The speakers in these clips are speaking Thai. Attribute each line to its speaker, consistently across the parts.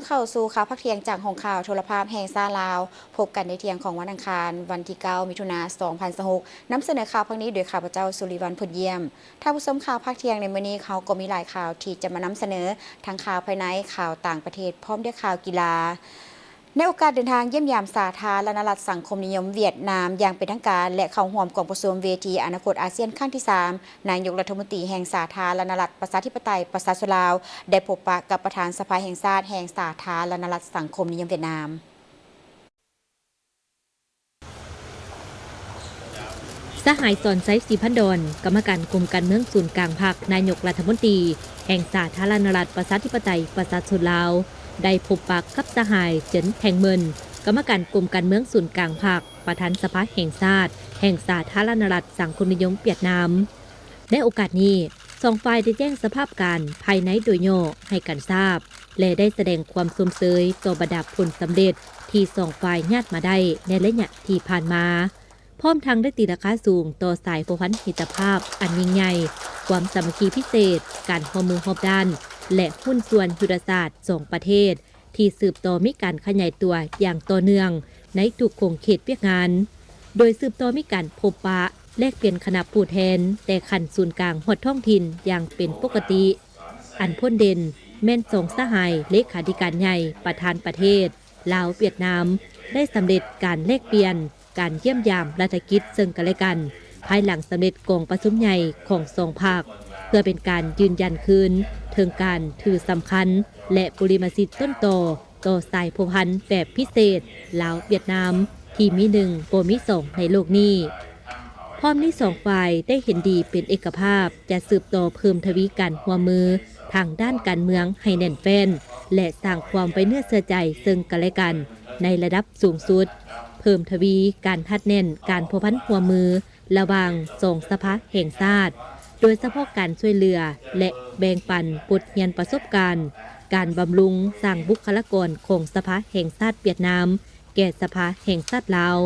Speaker 1: เข้าสู่ข่าวพักเที่ยงจากห้องข่าวโทรภาพแห่งซาลาวพบกันในเที่ยงของวันอังคารวันที่9มิถุนายน2026นำเสนอข่าวพักนี้โดยข้าพเจ้าสุริวัลย์ ผลเยี่ยมท่านผู้ชมข่าวพักเที่ยงในมื้อนี้เขาก็มีหลายข่าวที่จะมานำเสนอทั้งข่าวภายในข่าวต่างประเทศพร้อมด้วยข่าวกีฬาในโอกาสเดินทางเยี่ยมยามสาธารณรัฐสังคมนิยมเวียดนามอย่างเป็นทางการและเข้าร่วมกองประชุมเวทีอนาคตอาเซียนครั้งที่3นายกรัฐมนตรีแห่งสาธารณรัฐประชาธิปไตยประชาชนลาวได้พบปะกับประธานสภาแห่งชาติแห่งสาธารณรัฐสังคมนิยมเวียดนาม
Speaker 2: สหายสอนไซสีพันดอนกรรมการกรมการเมืองศูนย์กลางภาคนายกรัฐมนตรีแห่งสาธารณรัฐประชาธิปไตยประชาชนลาวได้พบปะกับสหายเจินแทงเมินกรรมการกรมการเมืองศูนย์กลางภาคประธานสภาแห่งชาติแห่งสาธารณรัฐสังคมนิยมเวียดนามในโอกาสนี้สองฝ่ายได้แจ้งสภาพการภายในโดยย่อให้กันทราบและได้แสดงความสมเสยต่อบรรดาผลสำเร็จที่สองฝ่ายญาติมาได้ในระยะที่ผ่านมาพร้อมทั้งได้ตีราคาสูงต่อสายผูกพันมิตรภาพอันยิ่งใหญ่ความสามัคคีพิเศษการร่วมมือรอบด้านและหุ้นส่วนยุทธศาสตร์สองประเทศที่สืบต่อมีการขยายตัวอย่างต่อเนื่องในทุกโครงเขตเวียกงานโดยสืบต่อมีการพบปะแลกเปลี่ยนคณะผู้แทนแต่ขันศูนย์กลางหอดท้องถิ่นอย่างเป็นปกติอันพ้นเด่นแม่นสงสหายเลขาธิการใหญ่ประธานประเทศลาวเวียดนามได้สำเร็จการแลกเปลี่ยนการเยี่ยมยามรัฐกิจซึ่งกันและกันภายหลังสำเร็จกองประชุมใหญ่ของสองภาคเพื่อเป็นการยืนยันคืนถึงการถือสำคัญและบริมสิทธิ์ต้นต่อสายผูกพันแบบพิเศษลาวเวียดนามที่มีหนึ่งโปรมิสองในโลกนี้พร้อมนี้สองฝ่ายได้เห็นดีเป็นเอกภาพจะสืบต่อเพิ่มทวีการหัวมือทางด้านการเมืองให้แน่นแฟ้นและสร้างความไว้เนื้อเชื่อใจซึ่งกันและกันในระดับสูงสุดเพิ่มทวีการทัดแน่นการผูกพันหัวมือระหว่างสองสภาแห่งชาติโดยเฉพาะการช่วยเหลือและแบ่งปันบทเรียนประสบการณ์การบำรุงสร้างบุคลากรของสภาแห่งชาติเวียดนามแก่สภาแห่งชาติลาว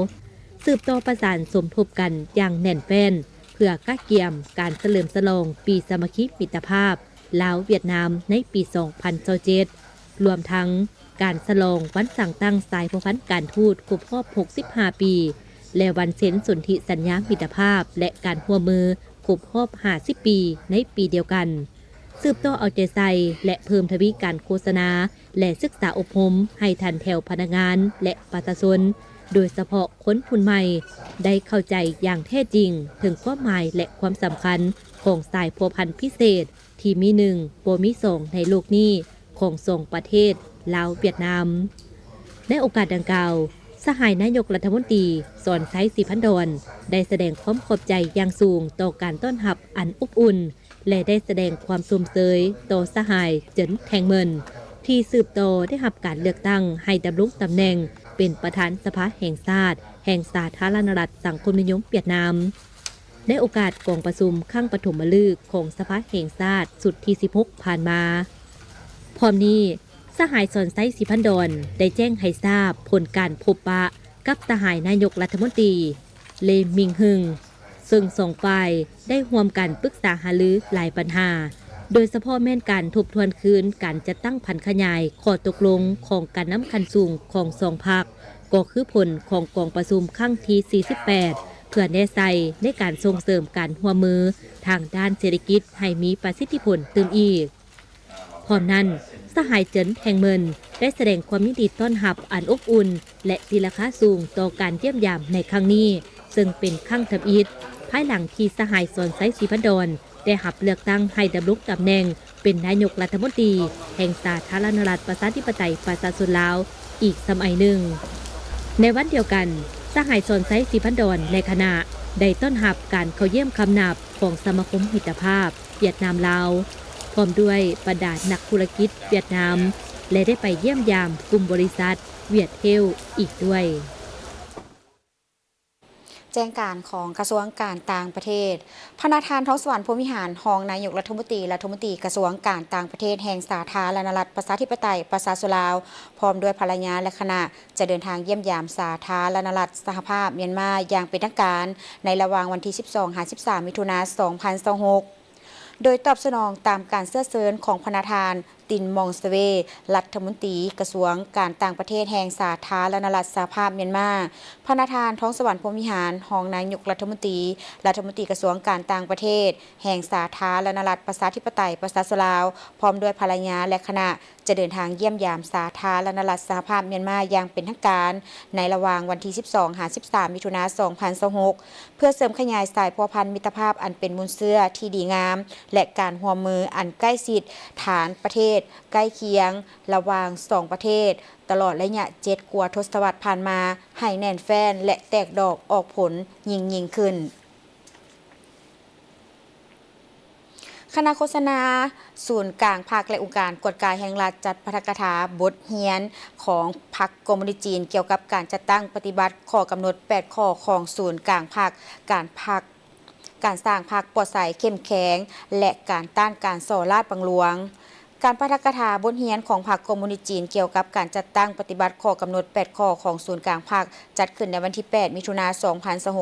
Speaker 2: สืบต่อประสานสมทบกันอย่างแน่นแฟ้นเพื่อก้าเกี่ยมการเฉลิมฉลองปีสามัคคีมิตรภาพลาวเวียดนามในปี 2027 รวมทั้งการฉลองวันสั่งตั้งสายผูกพันการทูตครบรอบ 65 ปีและวันเซ็นสนธิสัญญามิตรภาพและการร่วมมือครบรอบ 50 ปีในปีเดียวกันสืบต่อเอาใจใส่และเพิ่มทวีการโฆษณาและศึกษาอบรมให้ทันแถวพนักงานและประชาชนโดยเฉพาะคนผู้ใหม่ได้เข้าใจอย่างแท้จริงถึงความหมายและความสำคัญของสายพัวพันธุ์พิเศษที่มีหนึ่งโปรมิสองในโลกนี้ของสองประเทศลาวเวียดนามในโอกาสดังกล่าวสหายนายกรัฐมนตรีสอนไซสีพันดอนได้แสดงความขอบใจอย่างสูงต่อการต้อนรับอันอบอุ่นและได้แสดงความสมเสยต่อสหายเจินแทงเมินที่สืบต่อได้รับการเลือกตั้งให้ดำรงตำแหน่งเป็นประธานสภาแห่งชาติแห่งสาธารณรัฐสังคมนิยมเวียดนามในโอกาสกองประชุมครั้งปฐมฤกษ์ของสภาแห่งชาติสุดที่ 16 ผ่านมาพร้อมนี้สหายสอนไซสีพันดอนได้แจ้งให้ทราบผลการพบปะกับสหายนายกรัฐมนตรีเลมิงฮึงซึ่งสองฝ่ายได้ร่วมกันปรึกษาหารือหลายปัญหาโดยเฉพาะแม่นการทบทวนคืนการจัดตั้งพันขยายข้อตกลงของการนำคันสูงของสองพรรคก็คือผลของกองประชุมครั้งที่ 48 เพื่อแน่ใจในการส่งเสริมการร่วมมือทางด้านเศรษฐกิจให้มีประสิทธิผลตื่มอีกพร้อมนั้นสหายเจินแทงเมินได้แสดงความยินดีต้อนรับอันอบอุ่นและตีราคาสูงต่อการเยี่ยมยามในครั้งนี้ซึ่งเป็นครั้งทำอิฐภายหลังที่สหายสอนไซสีพันดอนได้รับเลือกตั้งให้ดำรงตำแหน่งเป็นนายกรัฐมนตรีแห่งสาธารณรัฐประชาธิปไตยประชาชนลาวอีกสมัยหนึ่งในวันเดียวกันสหายสอนไซสีพันดอนในคณะได้ต้อนรับการเข้าเยี่ยมคำนับของสมาคมมิตรภาพเวียดนามลาวพร้อมด้วยบรรดานักธุรกิจเวียดนามและได้ไปเยี่ยมยามกลุ่มบริษัทเวียดเทลอีกด้วย
Speaker 1: แจ้งการของกระทรวงการต่างประเทศพระประธานท้องสวรรค์พรหมวิหารรองนายกรัฐมนตรีกระทรวงการต่างประเทศแห่งสาธารณรัฐประชาธิปไตยประชาชนลาวพร้อมด้วยภรรยาและคณะจะเดินทางเยี่ยมยามสาธารณรัฐสหภาพเมียนมาอย่างเป็นทางการในระหว่างวันที่ 12-13 มิถุนายน 2026โดยตอบสนองตามการเสื้อเซิญของพระประธาน ตินมองสเวรัฐมนตรีกระทรวงการต่างประเทศแห่งสาธารณรัฐสหภาพเมียนมาพระประธานท้องสวรรค์พรหมวิหารรองนายกรัฐมนตรีกระทรวงการต่างประเทศแห่งสาธารณรัฐประชาธิปไตยประชาชนลาวพร้อมด้วยภรรยาและคณะจะเดินทางเยี่ยมยามสาธารณรัฐสหภาพเมียนมาอย่างเป็นทางการในระหว่างวันที่ 12-13 มิถุนายน 2026 เพื่อเสริมขยายสายพัวพันธมิตรภาพอันเป็นมูลเสื้อที่ดีงามและการร่วมมืออันใกล้ชิดฐานประเทศใกล้เคียงระหว่าง2ประเทศตลอดระยะ7 กว่าทศวรรษผ่านมาให้แน่นแฟ้นและแตกดอกออกผลยิ่งขึ้นคณะโฆษณาศูนย์กลางภาคและองค์การกฎการแห่งรัฐจัดปาฐกถาบทเรียนของพรรคคอมมิวนิสต์จีนเกี่ยวกับการจัดตั้งปฏิบัติข้อกำหนด8ข้อของศูนย์กลางภาคการสร้างพรรคปลอดภัยเข้มแข็งและการต้านการส่อราษฎร์บังหลวงการปาฐกถาบทเรียนของพรรคคอมมิวนิสต์จีนเกี่ยวกับการจัดตั้งปฏิบัติข้อกำหนด8ข้อของศูนย์กลางภาคจัดขึ้นในวันที่ 8 มิถุนายน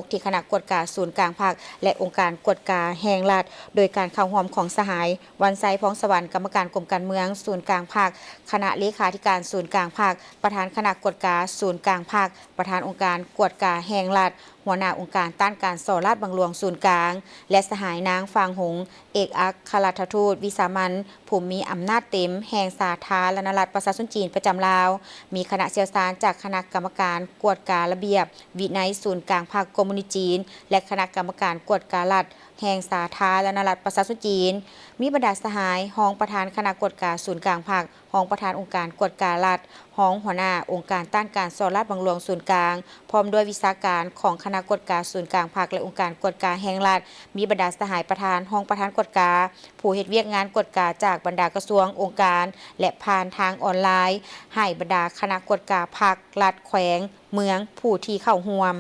Speaker 1: 2026 ที่คณะกฎการศูนย์กลางภาคและองค์การกฎการแห่งรัฐโดยการเข้าร่วมของสหายวันไซพ้องสวรรค์กรรมการกรมการเมืองศูนย์กลางภาคคณะเลขาธิการศูนย์กลางภาคประธานคณะกฎการศูนย์กลางภาคประธานองค์การกฎการแห่งรัฐหัวหน้าองค์การต้านการส่อราษฎร์บังหลวงศูนย์กลางและสหายนางฟางหงเอกอัครราชทูตวิสามัญผู้มีอำนาจเต็มแห่งสาธารณรัฐประชาชนจีนประจำลาวมีคณะเชี่ยวชาญจากคณะกรรมการกวดการระเบียบวินัยศูนย์กลางภาคคอมมิวนิสต์จีนและคณะกรรมการกวดการรัฐแห่งสาธารณรัฐประชาชนจีนมีบรรดาสหายรองประธานคณะกวดการศูนย์กลางภาครองประธานองค์การกวดการรัฐรองหัวหน้าองค์การต้านการส่อราษฎร์บังหลวงศูนย์กลางพร้อมด้วยวิชาการของคณะกวดการศูนย์กลางภาคและองค์การกวดการแห่งรัฐมีบรรดาสหายประธานรองประธานกวดการผู้เฮ็ดเวียกงานกวดการจากบรรดากระทรวงองค์การและผ่านทางออนไลน์ให้บรรดาคณะกวดการภาครัฐแขวงเมืองผู้ที่เข้าร่วม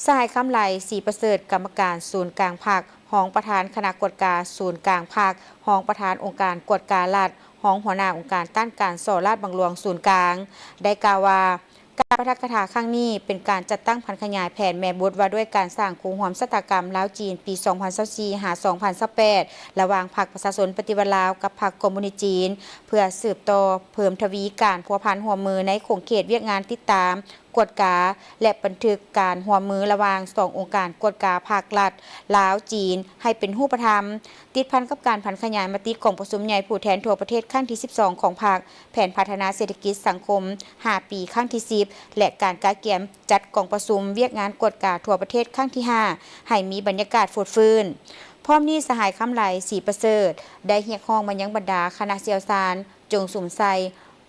Speaker 1: สหายคำไหลศรีประเสริฐกรรมการศูนย์กลางภาครองประธานคณะกวดการศูนย์กลางภาครองประธานองค์การกวดการรัฐรองหัวหน้าองค์การต้านการส่อราษฎร์บังหลวงศูนย์กลางได้กล่าวว่าการปาฐกถาครั้งนี้เป็นการจัดตั้งพันขยายแผนแม่บทว่าด้วยการสร้างโครงร่วมชะตากรรมลาวจีนปี 2024 หา 2028 ระหว่างพรรคประชาชนปฏิวัติลาวกับพรรคคอมมิวนิสต์จีนเพื่อสืบต่อเพิ่มทวีการพัวพันร่วมมือในโครงเขตเวียกงานติดตามกวดกาและบันทึกการร่วมมือระหว่าง2องค์การกวดกาภาครัฐลาวจีนให้เป็นรูปธรรมติดพันกับการพันขยายมติกองประชุมใหญ่ผู้แทนทั่วประเทศครั้งที่ 12 ของภาคแผนพัฒนาเศรษฐกิจสังคม 5 ปีครั้งที่ 10 และการกาเกียมจัดกองประชุมเวียกงานกวดกาทั่วประเทศครั้งที่ 5 ให้มีบรรยากาศฟดฟื้นพร้อมนี้สหายคำไหลศรีประเสริฐได้เรียกร้องมายังบรรดาคณะเชี่ยวชาญจงสุ่มใส่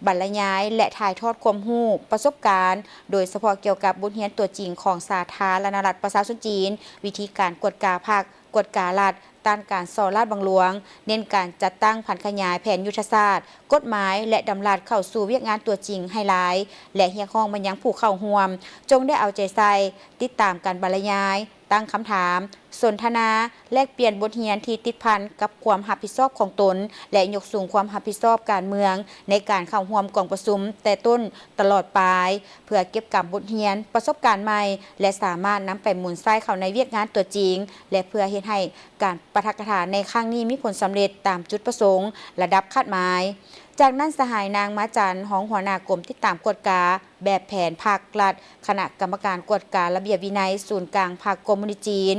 Speaker 1: บรรยายและถ่ายทอดความรู้ประสบการณ์โดยเฉพาะเกี่ยวกับบทเรียนตัวจริงของสาธารณรัฐประชาชนจีนวิธีการกวดกาภาคกวดการัฐต้านการส่อราษฎร์บังหลวงเน้นการจัดตั้งพันขยายแผนยุทธศาสตร์กฎหมายและดำรัสเข้าสู่เวียกงานตัวจริงให้หลายและเรียกร้องมายังผู้เข้าร่วมจงได้เอาใจใส่ติดตามการบรรยายตั้งคำถามสนทนาแลกเปลี่ยนบทเรียนที่ติดพันกับความรับผิดชอบของตนและยกสูงความรับผิดชอบการเมืองในการเข้าร่วมกองประชุมแต่ต้นตลอดปลายเพื่อเก็บกับบทเรียนประสบการณ์ใหม่และสามารถนำไปหมุนไส้เข้าในเวียกงานตัวจริงและเพื่อเฮ็ดให้การปาฐกถาในครั้งนี้มีผลสำเร็จตามจุดประสงค์ระดับคาดหมายจากนั้นสหายนางมาจันรองหัวหน้ากรมติดตามกฎกาแบบแผนภาครัฐคณะกรรมการกฎการระเบียบวินัยศูนย์กลางภาคคอมมิวนิสต์จีน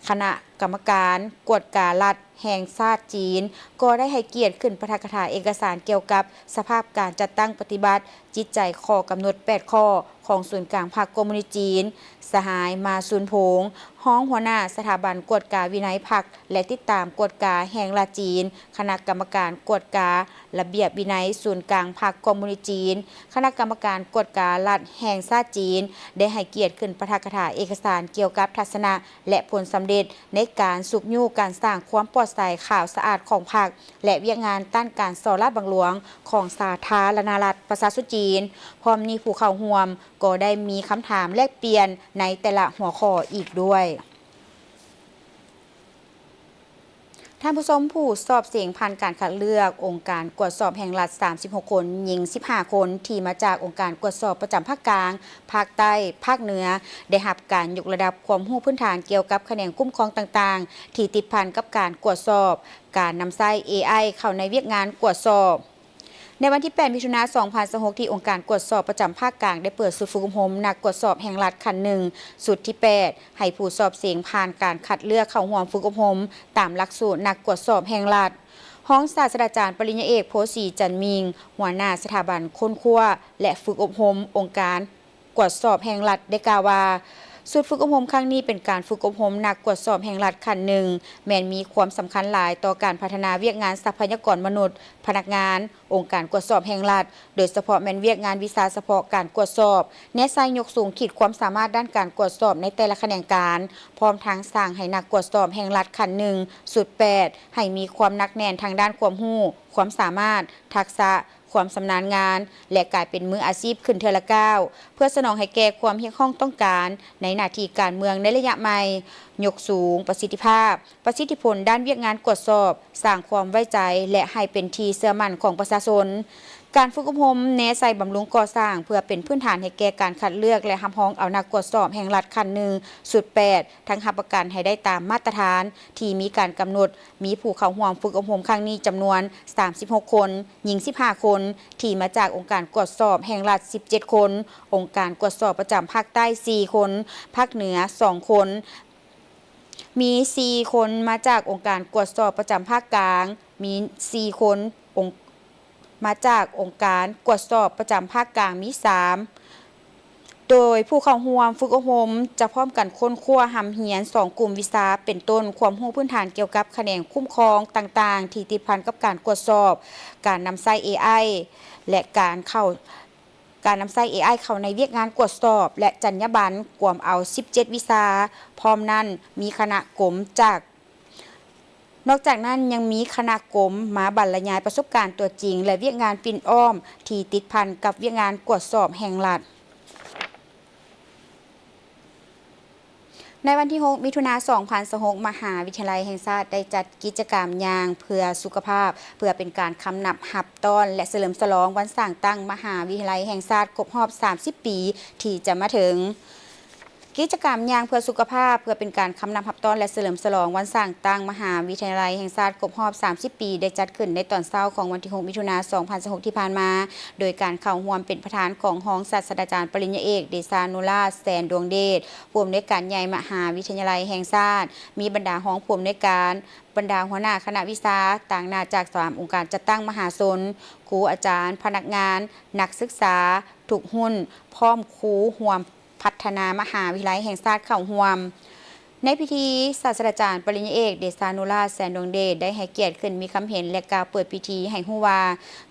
Speaker 1: คณะกรรมการกฎการรัฐแห่งชาติจีนก็ได้ให้เกียรติขึ้นปาฐกถาเอกสารเกี่ยวกับสภาพการจัดตั้งปฏิบัติจิตใจข้อกำหนด8ข้อของศูนย์กลางภาคคอมมิวนิสต์จีนสหายมาซุนพงษ์ห้องหัวหน้าสถาบันกวดกาวินัยพรรคและติดตามกวดกาแห่งรัฐจีนคณะกรรมการกวดการะเบียบวินัยศูนย์กลางภาคคอมมิวนิสต์จีนคณะกรรมการกวดการรัฐแห่งชาติจีนได้ให้เกียรติขึ้นปาฐกถาเอกสารเกี่ยวกับทัศนะและผลสำเร็จในการสุกยู่การสร้างความปลอดภัยข่าวสะอาดของพรรคและเวียกงานต้านการส่อราษฎร์บังหลวงของสาธารณรัฐประชาชนจีนพร้อมนี้ผู้เข้าร่วมก็ได้มีคำถามแลกเปลี่ยนในแต่ละหัวข้ออีกด้วยท ท่านผู้ชมผู้สอบเสียงผ่านการคัดเลือกองค์การกวดสอบแห่งรัฐ36 คนหญิง15 คนที่มาจากองค์การกวดสอบประจำภาคกลางภาคใต้ภาคเหนือได้รับการยกระดับความรู้พื้นฐานเกี่ยวกับคะแนนคุ้มครองต่างๆที่ติดพันกับการกวดสอบการนำใช้ AI เข้าในเวียกงานกวดสอบในวันที่ 8 มิถุนายน 2026 ที่องค์การกวดสอบประจำภาคกลางได้เปิดสุดฝึกอบรมนักกวดสอบแห่งรัฐขั้นหนึ่งสุดที่ 8 ให้ผู้สอบเสียงผ่านการคัดเลือกเข้าร่วมฝึกอบรมตามหลักสูตรนักกวดสอบแห่งรัฐห้องศาสตราจารย์ปริญญาเอกโพสีจันมิงหัวหน้าสถาบันค้นคว้าและฝึกอบรมองค์การกวดสอบแห่งรัฐได้กล่าวว่าสุดฝึกอบรมครั้งนี้เป็นการฝึกอบรมนักกวดสอบแห่งรัฐขั้นหนึ่งแม้นมีความสำคัญหลายต่อการพัฒนาเวียกงานทรัพยากรมนุษย์พนักงานองค์การกวดสอบแห่งรัฐโดยเฉพาะแม้นเวียกงานวิชาเฉพาะการกวดสอบแนใส่ยกสูงขีดความสามารถด้านการกวดสอบในแต่ละแขนงการพร้อมทั้งสร้างให้นักกวดสอบแห่งรัฐขั้นหนึ่งสุด8ให้มีความหนักแน่นทางด้านความรู้ความสามารถทักษะความชำนาญงานและกลายเป็นมืออาชีพขึ้นเทอละก้าวเพื่อสนองให้แก่ความเฮียกข้องต้องการในหน้าที่การเมืองในระยะใหม่ยกสูงประสิทธิภาพประสิทธิผลด้านเวียกงานกวดสอบสร้างความไว้ใจและให้เป็นที่เชื่อมั่นของประชาชนการฝึกอบรมแนใส่บำรุงก่อสร้างเพื่อเป็นพื้นฐานให้แก่การคัดเลือกและรับรองเอานักกวดสอบแห่งรัฐขั้นหนึ่งสุด8ทั้งรับประกันให้ได้ตามมาตรฐานที่มีการกำหนดมีผู้เข้าร่วมฝึกอบรมครั้งนี้จำนวน36 คนหญิง15 คนที่มาจากองค์การกวดสอบแห่งรัฐ17 คนองค์การกวดสอบประจำภาคใต้4 คนภาคเหนือ2 คนมี4 คนมาจากองค์การกวดสอบประจำภาคกลางมี4 คนมาจากองค์การกวดสอบประจำภาคกลางมี3โดยผู้เข้าร่วมฝึกอบรมจะพร้อมกันค้นคว้าหำเหียน2 กลุ่มวิชาเป็นต้นความรู้พื้นฐานเกี่ยวกับคะแนนคุ้มครองต่างๆที่ติดพันกับการกวดสอบการนำใช้ AI และการนำใช้ AI เข้าในเวียกงานกวดสอบและจรรยาบรรณกวมเอา17 วิชาพร้อมนั้นมีคณะกรมนอกจากนั้นยังมีคณะกรมมาบรรยายประสบการณ์ตัวจริงและเวียกงานปิ่นอ้อมที่ติดพันกับเวียกงานกวดสอบแห่งรัฐในวันที่ 6 มิถุนายน 2026 มหาวิทยาลัยแห่งชาติได้จัดกิจกรรมย่างเพื่อสุขภาพเพื่อเป็นการคำนับหับต้อนและเฉลิมฉลองวันสร้างตั้งมหาวิทยาลัยแห่งชาติครบรอบ 30 ปีที่จะมาถึงกิจกรรมย่างเพื่อสุขภาพเพื่อเป็นการคำนับหับต้อนและเฉลิมฉลองวันสร้างตั้งมหาวิทยาลัยแห่งชาติครบรอบ 30 ปีได้จัดขึ้นในตอนเช้าของวันที่ 6 มิถุนายน 2026 ที่ผ่านมาโดยการเข้าร่วมเป็นประธานของห้องศาสตราจารย์ปริญญาเอกเดชานุราชแสนดวงเดชผู้อำนวยการใหญ่มหาวิทยาลัยแห่งชาติมีบรรดาห้องผู้อำนวยการบรรดาหัวหน้าคณะวิชาต่างหน้าจาก3 องค์การจัดตั้งมหาชนครูอาจารย์พนักงานนักศึกษาทุกหุ้นพร้อมครูร่วมพัฒนามหาวิทยาลัยแห่งชาติเข้าร่วมในพิธีศาสตราจารย์ปริญญาเอกเดชานุราชแสนดวงเดชได้ให้เกียรติขึ้นมีคำเห็นและกล่าวเปิดพิธีให้ฮู้ว่า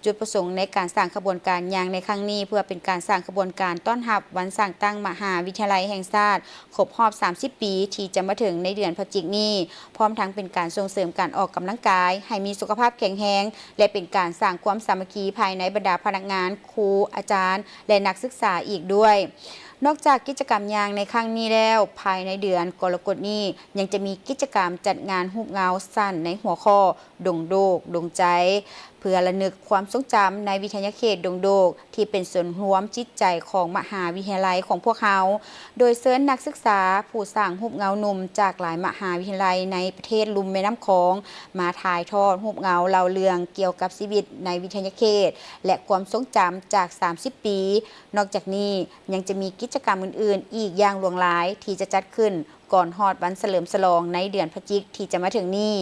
Speaker 1: จุดประสงค์ในการสร้างขบวนการย่างในครั้งนี้เพื่อเป็นการสร้างขบวนการต้อนรับวันสร้างตั้งมหาวิทยาลัยแห่งชาติครบรอบ 30 ปีที่จะมาถึงในเดือนพฤศจิกายนนี้พร้อมทั้งเป็นการส่งเสริมการออกกำลังกายให้มีสุขภาพแข็งแรงและเป็นการสร้างความสามัคคีภายในบรรดาพนักงานครูอาจารย์และนักศึกษาอีกด้วยนอกจากกิจกรรมย่างในครั้งนี้แล้วภายในเดือนกรกฎาคมนี้ยังจะมีกิจกรรมจัดงานฮูบเงาสั้นในหัวข้อดงโดกดงใจเพื่อระลึกความทรงจำในวิทยาเขตดงโดกที่เป็นส่วนรวมจิตใจของมหาวิทยาลัยของพวกเขาโดยเชิญนักศึกษาผู้สร้างฮูบเงาหนุ่มจากหลายมหาวิทยาลัยในประเทศลุ่มแม่น้ำคองมาถ่ายทอดฮูบเงาเล่าเรื่องเกี่ยวกับชีวิตในวิทยาเขตและความทรงจำจาก 30 ปีนอกจากนี้ยังจะมีกิจกรรมอื่นๆอีกอย่างหลวงหลายที่จะจัดขึ้นก่อนฮอดวันเฉลิมฉลองในเดือนพฤศจิกายนที่จะมาถึงนี้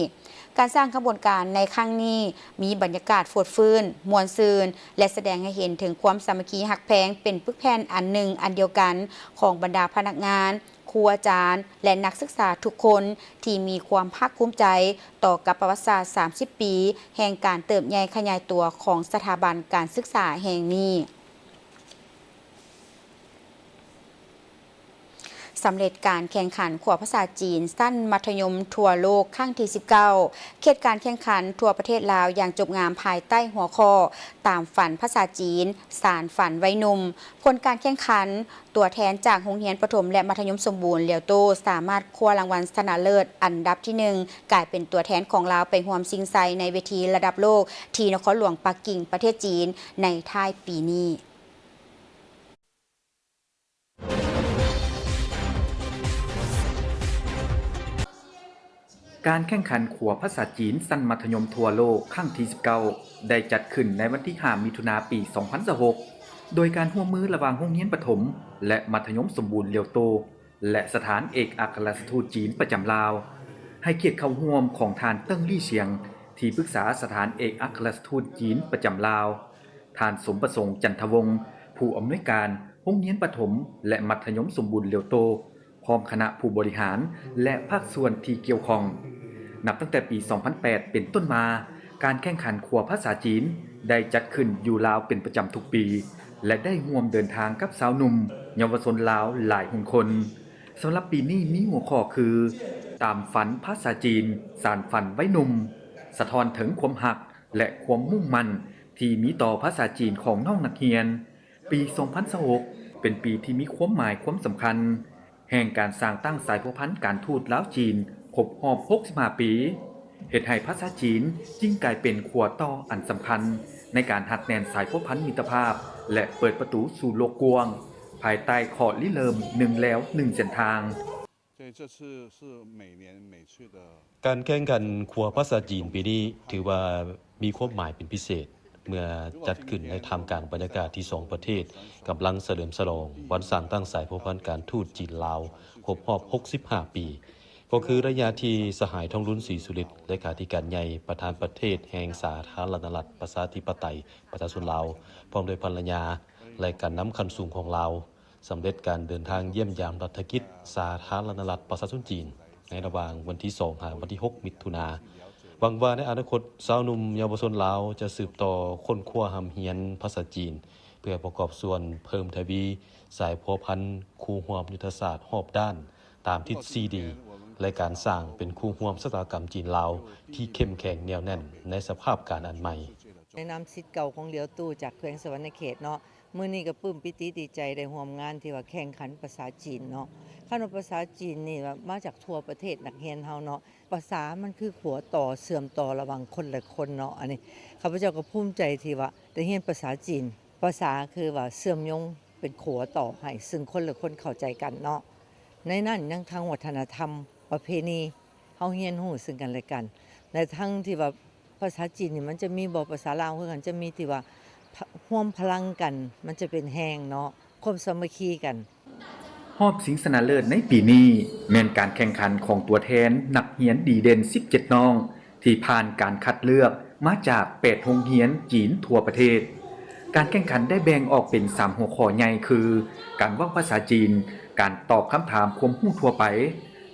Speaker 1: การสร้างขบวนการในครั้งนี้มีบรรยากาศฟดฟื้นมวลซืนและแสดงให้เห็นถึงความสามัคคีหักแพงเป็นปึกแผ่นอันหนึ่งอันเดียวกันของบรรดาพนักงานครูอาจารย์และนักศึกษาทุกคนที่มีความภาคภูมิใจต่อกับประวัติศาสตร์ 30 ปีแห่งการเติบใหญ่ขยายตัวของสถาบันการศึกษาแห่งนี้ สำเร็จการแข่งขันขวบภาษาจีนสั้นมัธยมทั่วโลกครั้งที่ 19 เขตการแข่งขันทั่วประเทศลาวอย่างจบงามภายใต้หัวข้อตามฝันภาษาจีนสารฝันวัยหนุ่มผลการแข่งขันตัวแทนจากโรงเรียนประถมและมัธยมสมบูรณ์เหลียวโตสามารถคว้ารางวัลชนะเลิศอันดับที่ 1กลายเป็นตัวแทนของลาวไปร่วมชิงชัยในเวทีระดับโลกที่นครหลวงปักกิ่งประเทศจีนในท้ายปีนี้
Speaker 3: การแข่งขันขัวภาษาจีนสั้นมัธยมทั่วโลกครั้งที่ 19 ได้จัดขึ้นในวันที่ 5 มิถุนายน ปี 2016 โดยการร่วมมือระหว่างโรงเรียนประถมและมัธยมสมบูรณ์เลียวโตและสถานเอกอัครราชทูตจีนประจำลาวให้เกียรติเข้าร่วมของท่านเติ้งลี่เฉียงที่ปรึกษาสถานเอกอัครราชทูตจีนประจำลาวท่านสมประสงค์จันทวงศ์ผู้อำนวยการโรงเรียนประถมและมัธยมสมบูรณ์เลียวโตพร้อมคณะผู้บริหารและภาคส่วนที่เกี่ยวข้องนับตั้งแต่ปี 2008 เป็นต้นมาการแข่งขันขัวภาษาจีนได้จัดขึ้นอยู่ลาวเป็นประจำทุกปีและได้ร่วมเดินทางกับสาวหนุ่มเยาวชนลาวหลายคนสำหรับปีนี้มีหัวข้อคือตามฝันภาษาจีนสานฝันไว้หนุ่มสะท้อนถึงความหักและความมุ่งมั่นที่มีต่อภาษาจีนของน้องนักเรียนปี 2026 เป็นปีที่มีความหมายความสำคัญแห่งการสร้างตั้งสายพัวพันธ์การทูตลาวจีนครบรอบ65 ปีเฮ็ดให้ภาษาจีนยิ่งกลายเป็นขัวต่ออันสำคัญในการหักแน่นสายพัวพันธ์มิตรภาพและเปิดประตูสู่โลกกว้างภายใต้ข้อริเริ่ม1แล้ว1เส้นทาง
Speaker 4: การแข่งขันขัวภาษาจีนปีนี้ถือว่ามีความหมายเป็นพิเศษเมื่อจัดขึ้นในท่ามกลางบรรยากาศที่2ประเทศกำลังเฉลิมฉลองวันสร้างตั้งสายพัวพันธ์การทูตจีนลาวครบรอบ65 ปีก็คือระยะที่สหายทองรุ่นศรีสุริตเลขาธิการใหญ่ประธานประเทศแห่งสาธารณรัฐประชาธิปไตยประชาชนลาวพร้อมด้วยภรรยาและการนำคันสูงของลาวสำเร็จการเดินทางเยี่ยมยามรัฐกิจสาธารณรัฐประชาชนจีนในระหว่างวันที่2ถึงวันที่6มิถุนายนหวังว่าในอนาคตสาวหนุ่มเยาวชนลาวจะสืบต่อค้นคว้าหำเฮียนภาษาจีนเพื่อประกอบส่วนเพิ่มทวีสายพัวพันธ์คู่ร่วมยุทธศาสตร์รอบด้านตามทิศซีดีและการสร้างเป็นคู่ร่วมชะตากรรมจีนลาวที่เข้มแข็งแนวแน่นในสภาพการอันใหม่
Speaker 5: ในนามศิษย์เก่าของเหลียวตู้จากแขวงสวรรณเขตเนาะมื้อนี้ก็ปลื้มปิติดีใจได้ร่วมงานที่ว่าแข่งขันภาษาจีนเนาะคันว่าภาษาจีนนี่ว่ามาจากทั่วประเทศนักเรียนเฮาเนาะภาษามันคือขัวต่อเสื่อมต่อระหว่างคนและคนเนาะอันนี้ข้าพเจ้าก็ภูมิใจที่ว่าได้เรียนภาษาจีนภาษาคือว่าเสื่อมยงเป็นขัวต่อให้ซึ่งคนและคนเข้าใจกันเนาะในนั้นยังทางวัฒนธรรมประเพณีเฮาเรียนรู้ซึ่งกันและกันในทั้งที่ว่าภาษาจีนนี่มันจะมีบ่ภาษาลาวคือกันจะมีที่ว่าร่วมพลังกันมันจะเป็นแฮงเนาะความสามัคคีกัน
Speaker 3: รอบชิงชนะเลิศในปีนี้แม่นการแข่งขันของตัวแทนนักเรียนดีเด่น17น้องที่ผ่านการคัดเลือกมาจาก8โรงเรียนจีนทั่วประเทศการแข่งขันได้แบ่งออกเป็น3หัวข้อใหญ่คือการเว้าภาษาจีนการตอบคำถามความรู้ทั่วไป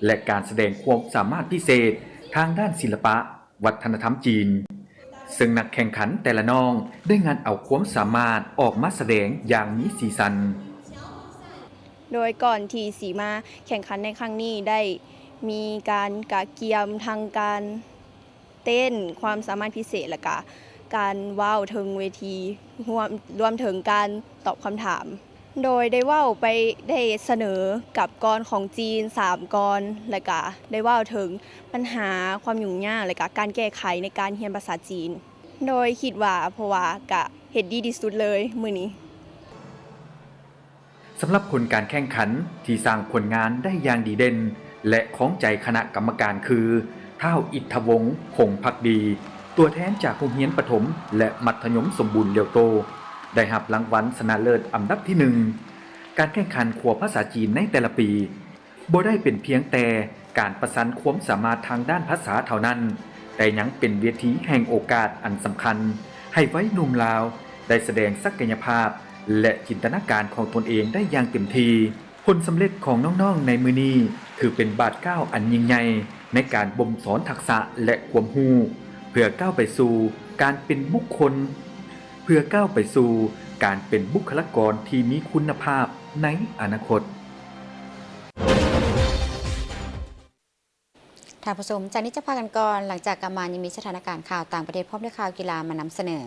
Speaker 3: และการแสดงความสามารถพิเศษทางด้านศิลปะวัฒนธรรมจีนซึ่งนักแข่งขันแต่ละน้องได้งานเอาความสามารถออกมาแสดงอย่างมีสีสัน
Speaker 6: โดยก่อนที่สีมาแข่งขันในครั้งนี้ได้มีการกะเกียมทางการเต้นความสามารถพิเศษและการว่าวถึงเวทีรวมถึงการตอบคำถามโดยได้ว่าวไปได้เสนอกับกรของจีน3กรและก็ได้ว่าวถึงปัญหาความยุ่งยากและก็การแก้ไขในการเรียนภาษาจีนโดยคิดว่าเพราะว่ากะเฮ็ดดีที่สุดเลยมื้อนี้
Speaker 3: สำหรับผลการแข่งขันที่สร้างผลงานได้อย่างดีเด่นและของใจคณะกรรมการคือท้าวอิทธวงศ์คงภักดีตัวแทนจากโรงเรียนประถมและมัธยมสมบูรณ์เลียวโตได้รับรางวัลชนะเลิศอันดับที่ 1การแข่งขันขัวภาษาจีนในแต่ละปีบ่ได้เป็นเพียงแต่การประสานความสามารถทางด้านภาษาเท่านั้นแต่ยังเป็นเวทีแห่งโอกาสอันสำคัญให้วัยหนุ่มลาวได้แสดงศักยภาพและจินตนาการของตนเองได้อย่างเต็มที่ผลสำเร็จของน้องๆในมื้อนี้ถือเป็นบาทก้าวอันยิ่งใหญ่ในการบ่มสอนทักษะและความรู้เพื่อก้าวไปสู่การเป็นบุคคลเพื่อก้าวไปสู่การเป็นบุคลากรที่มีคุณภาพในอนาคต
Speaker 1: ท่านผู้ชมจากนี้จะพากันก่อนหลังจากกลับมายังมีสถานการณ์ข่าวต่างประเทศพร้อมด้วยข่าวกีฬามานำเสนอ